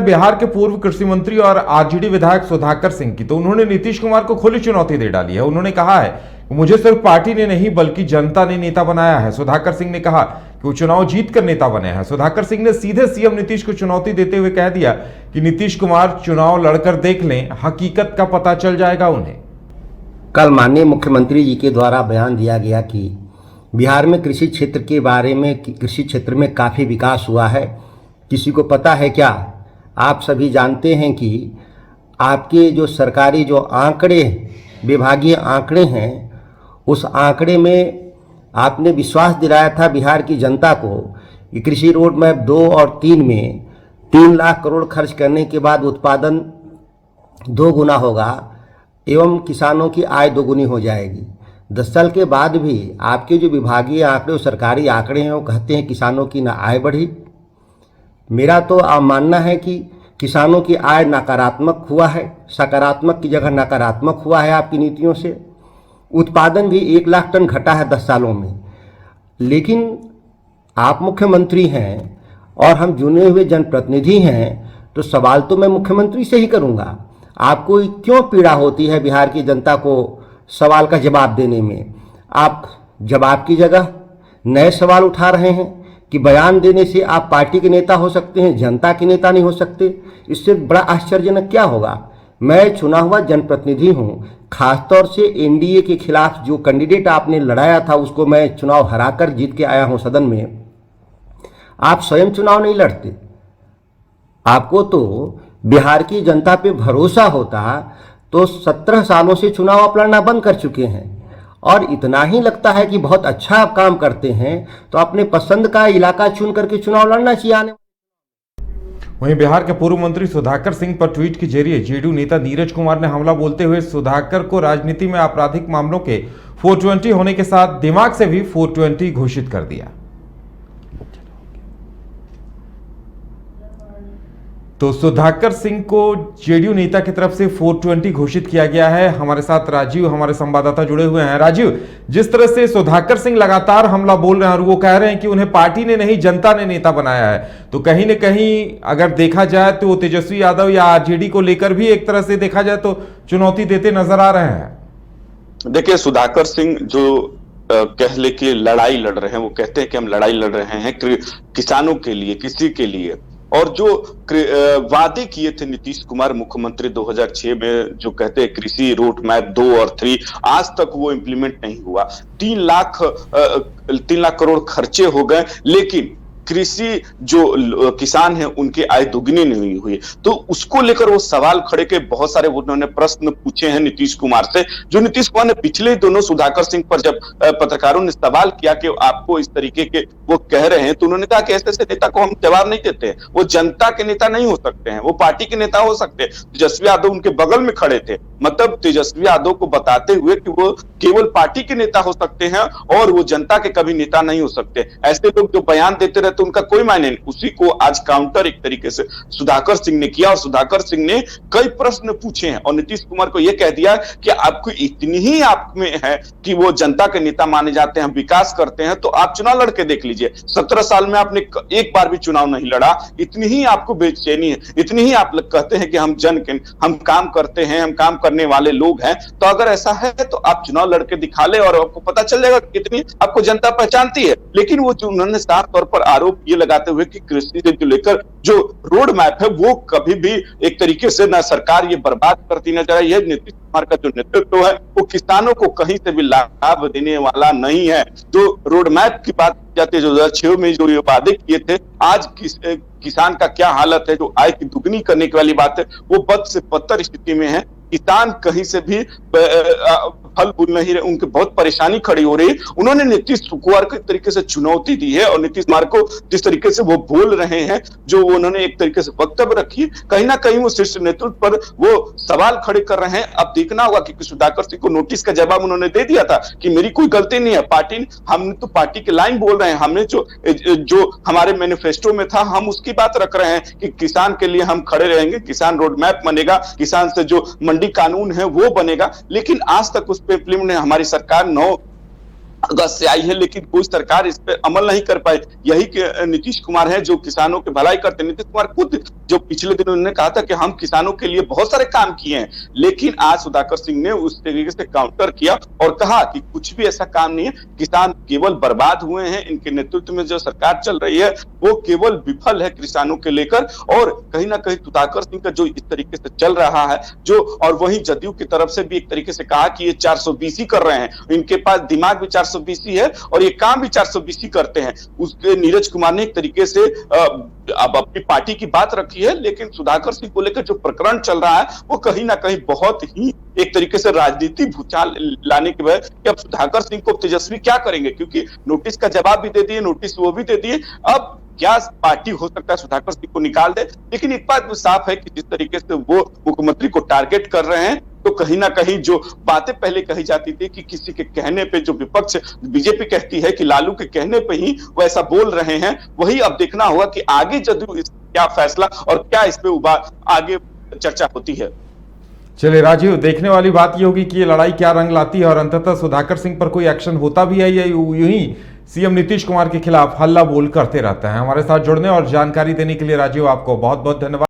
बिहार के पूर्व कृषि मंत्री और आरजेडी विधायक सुधाकर सिंह की, तो उन्होंने नीतीश कुमार को खुली चुनौती दे डाली है। उन्होंने कहा है मुझे सिर्फ पार्टी ने नहीं बल्कि जनता ने नेता बनाया है। सुधाकर सिंह ने कहा कि वो चुनाव जीत कर नेता बने हैं। सुधाकर सिंह ने सीधे सीएम नीतीश को चुनौती देते हुए कह दिया कि नीतीश कुमार चुनाव लड़कर देख लें, हकीकत का पता चल जाएगा उन्हें। कल माननीय मुख्यमंत्री जी के द्वारा बयान दिया गया कि बिहार में कृषि क्षेत्र के बारे में, कृषि क्षेत्र में काफ़ी विकास हुआ है। किसी को पता है क्या? आप सभी जानते हैं कि आपके जो सरकारी जो आंकड़े, विभागीय आंकड़े हैं, उस आंकड़े में आपने विश्वास दिलाया था बिहार की जनता को कि कृषि रोड मैप 2 और 3 में 3 लाख करोड़ खर्च करने के बाद उत्पादन 2 गुना होगा एवं किसानों की आय 2 गुनी हो जाएगी। 10 साल के बाद भी आपके जो विभागीय आंकड़े और सरकारी आंकड़े हैं वो कहते हैं किसानों की ना आय बढ़ी। मेरा तो मानना है कि किसानों की आय नकारात्मक हुआ है, सकारात्मक की जगह नकारात्मक हुआ है आपकी नीतियों से। उत्पादन भी 1 लाख टन घटा है 10 सालों में। लेकिन आप मुख्यमंत्री हैं और हम चुने हुए जनप्रतिनिधि हैं, तो सवाल तो मैं मुख्यमंत्री से ही करूंगा। आपको क्यों पीड़ा होती है बिहार की जनता को सवाल का जवाब देने में? आप जवाब की जगह नए सवाल उठा रहे हैं कि बयान देने से आप पार्टी के नेता हो सकते हैं, जनता के नेता नहीं हो सकते। इससे बड़ा आश्चर्यजनक क्या होगा? मैं चुना हुआ जनप्रतिनिधि हूं। खासतौर से एनडीए के खिलाफ जो कैंडिडेट आपने लड़ाया था उसको मैं चुनाव हराकर जीत के आया हूं सदन में। आप स्वयं चुनाव नहीं लड़ते। आपको तो बिहार की जनता पे भरोसा होता तो 17 सालों से चुनाव आप लड़ना बंद कर चुके हैं। और इतना ही लगता है कि बहुत अच्छा आप काम करते हैं तो अपने पसंद का इलाका चुन करके चुनाव लड़ना चाहिए आने। वहीं बिहार के पूर्व मंत्री सुधाकर सिंह पर ट्वीट के जरिए जेडीयू नेता नीरज कुमार ने हमला बोलते हुए सुधाकर को राजनीति में आपराधिक मामलों के 420 होने के साथ दिमाग से भी 420 घोषित कर दिया। तो सुधाकर सिंह को जेडीयू नेता की तरफ से 420 घोषित किया गया है। हमारे साथ राजीव, हमारे संवाददाता जुड़े हुए हैं। राजीव, जिस तरह से सुधाकर सिंह लगातार हमला बोल रहे हैं और वो कह रहे हैं कि उन्हें पार्टी ने नहीं जनता ने नेता बनाया है, तो कहीं न कहीं अगर देखा जाए तो तेजस्वी यादव या आरजेडी को लेकर भी एक तरह से देखा जाए तो चुनौती देते नजर आ रहे हैं। देखिए, सुधाकर सिंह जो कह ले कि लड़ाई लड़ रहे हैं, वो कहते हैं कि हम लड़ाई लड़ रहे हैं किसानों के लिए, किसी के लिए। और जो वादे किए थे नीतीश कुमार मुख्यमंत्री 2006 में, जो कहते हैं कृषि रोड मैप 2 और 3, आज तक वो इंप्लीमेंट नहीं हुआ। 3 लाख करोड़ खर्चे हो गए, लेकिन कृषि जो किसान हैं उनकी आय दुगनी नहीं हुई। तो उसको लेकर वो सवाल खड़े के बहुत सारे उन्होंने प्रश्न पूछे हैं नीतीश कुमार से, जो नीतीश कुमार ने पिछले दोनों सुधाकर सिंह पर जब पत्रकारों ने सवाल किया कि आपको इस तरीके के वो कह रहे हैं, तो उन्होंने कहा कि ऐसे नेता को हम जवाब नहीं देते। वो जनता के नेता नहीं हो सकते हैं, वो पार्टी के नेता हो सकते हैं। तेजस्वी यादव उनके बगल में खड़े थे, मतलब तेजस्वी यादव को बताते हुए कि वो केवल पार्टी के नेता हो सकते हैं और वो जनता के कभी नेता नहीं हो सकते। ऐसे लोग जो बयान देते रहते उनका कोई मायने नहीं। उसी को आज काउंटर एक तरीके से सुधाकर सिंह ने किया और सुधाकर सिंह ने कई प्रश्न पूछे हैं और नीतीश कुमार को यह कह दिया कि आपको इतनी ही आप में है कि वो जनता के नेता माने जाते हैं, विकास करते हैं, तो आप चुनाव लड़के देख लीजिए। 17 साल में आपने एक बार भी चुनाव नहीं लड़ा, इतनी ही आपको बेचैनी है, इतनी ही आप कहते हैं कि हम काम करते हैं, हम काम करने वाले लोग हैं। तो अगर ऐसा है तो आप चुनाव लड़के दिखा ले और आपको पता चल जाएगा कितनी आपको जनता पहचानती है। लेकिन वो जो उन्होंने साफ तौर पर आरोप ये लगाते हुए कि कृषि से लेकर जो रोड मैप है वो कभी भी एक तरीके से ना सरकार ये बर्बाद करती नजर आई है। नीतीश कुमार का जो नेतृत्व है वो किसानों को कहीं से भी लाभ देने वाला नहीं है। जो रोड मैप की बात जाती है, 2006 में जो ये वादे किए थे, आज किसान का क्या हालत है, जो आय की दुगनी करने की वाली बात है, वो बद से बदतर स्थिति में है। किसान कहीं से भी फल फूल नहीं रहे, उनकी बहुत परेशानी खड़ी हो रही है। उन्होंने नीतीश कुमार को एक तरीके से चुनौती दी है और नीतीश कुमार को जिस तरीके से वो बोल रहे हैं, जो उन्होंने एक तरीके से वक्तव्य रखी है, कहीं ना कहीं वो शीर्ष नेतृत्व पर वो सवाल खड़े कर रहे हैं। अब देखना होगा कि सुधाकर सिंह को नोटिस का जवाब उन्होंने दे दिया था कि मेरी कोई गलती नहीं है, हम तो पार्टी की लाइन बोल रहे हैं, हमने जो हमारे मैनिफेस्टो में था हम उसकी बात रख रहे हैं कि किसान के लिए हम खड़े रहेंगे, किसान रोड मैप बनेगा, किसान से जो मंडी कानून है वो बनेगा। लेकिन आज तक उस पे इम्प्लीमेंट हमारी सरकार अगस्त से आई है, लेकिन कोई सरकार इस पर अमल नहीं कर पाई। यही के नीतीश कुमार हैं जो किसानों की भलाई करते हैं। नीतीश कुमार खुद जो पिछले दिनों उन्होंने कहा था कि हम किसानों के लिए बहुत सारे काम किए हैं, लेकिन आज सुधाकर सिंह ने उस तरीके से काउंटर किया और कहा कि कुछ भी ऐसा काम नहीं है, किसान केवल बर्बाद हुए हैं, इनके नेतृत्व में जो सरकार चल रही है वो केवल विफल है किसानों के लेकर। और कहीं ना कहीं सुधाकर सिंह का जो इस तरीके से चल रहा है जो, और वहीं जदयू की तरफ से भी एक तरीके से कहा कि ये 420 कर रहे हैं, इनके पास दिमाग भी 420 है और ये काम भी 420 करते हैं। उसके नीरज कुमार ने एक तरीके से अब अपनी पार्टी की बात रखी है, लेकिन सुधाकर सिंह को लेकर जो प्रकरण चल रहा है वो कहीं ना कहीं बहुत ही एक तरीके से राजनीति भूचाल लाने की वजह कि अब सुधाकर सिंह को तेजस्वी क्या करेंगे, क्योंकि नोटिस का जवाब भी दे दिए, नोटिस वो भी दे दिए। अब क्या पार्टी हो सकता है सुधाकर सिंह को निकाल दे, लेकिन एक बात साफ है कि जिस तरीके से वो मुख्यमंत्री को टारगेट कर रहे हैं, तो कहीं ना कहीं जो बातें पहले कही जाती थी कि किसी के कहने पे, जो विपक्ष बीजेपी कहती है कि लालू के कहने पे ही वो ऐसा बोल रहे हैं, वही अब देखना होगा कि आगे जदयू क्या फैसला और क्या इस पे आगे चर्चा होती है। चलिए राजीव, देखने वाली बात ये होगी कि ये लड़ाई क्या रंग लाती है और अंततः सुधाकर सिंह पर कोई एक्शन होता भी है या यूं ही सीएम नीतीश कुमार के खिलाफ हल्ला बोल करते रहते हैं। हमारे साथ जुड़ने और जानकारी देने के लिए राजीव आपको बहुत बहुत धन्यवाद।